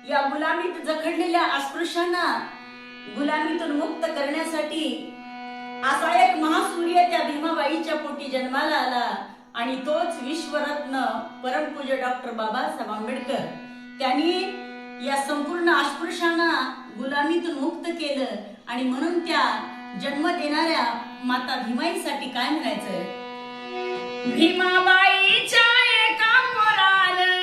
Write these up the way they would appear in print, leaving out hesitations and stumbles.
या गुलामीत जखडलेल्या अस्पृश्यांना गुलामीतून मुक्त करण्यासाठी असा एक महासूर्य त्या भीमाबाईच्या पोटी जन्माला आला आणि तोच विश्वरत्न परमपूज्य डॉक्टर बाबासाहेब आंबेडकर. त्यांनी या संपूर्ण अस्पृश्यांना गुलामीतून मुक्त केलं आणि म्हणून त्या जन्म देणाऱ्या माता भीमाईसाठी काय म्हणायचं? भीमाबाईच्या एका पोरानं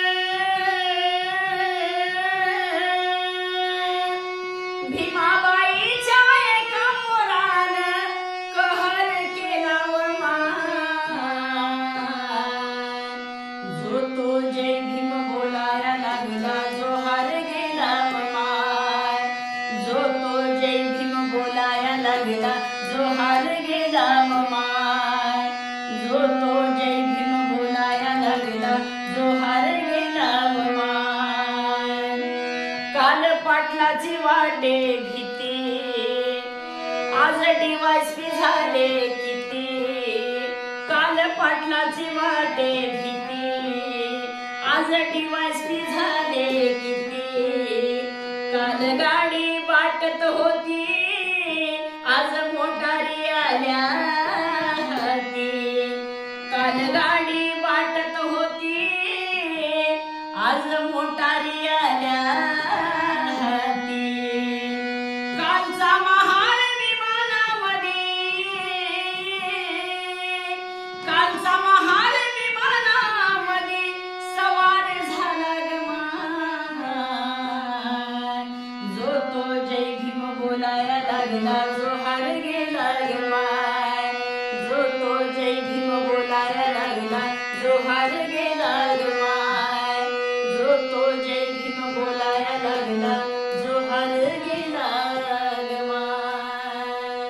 भीमाबाईच्या एका पोरानं कहर केला जो तो जय भीम बोलाया लागला जो हार गेला जो तो जय भीम बोलाया लागला जो हार गेला जो तो जय भीम बोलाया लागला जो हार गेला काल पाटलाची वाटे भीती आज डिवायसपी झाले किती काल पाटलाची वाटे भीती आज डिवायसपी झाले किती काल गाडी वाटत होती आज मोटारी आल्या हाती काल गाडी वाटत होती आज मोटारी आल्या हाती कालचा महार विमानामध्ये कालचा महार विमानामध्ये सवार झाला गमान जो तो जय भीम बोलाया लागला जो हार गेला गमान जो तो जय भीम बोलाया लागला जो हार गेला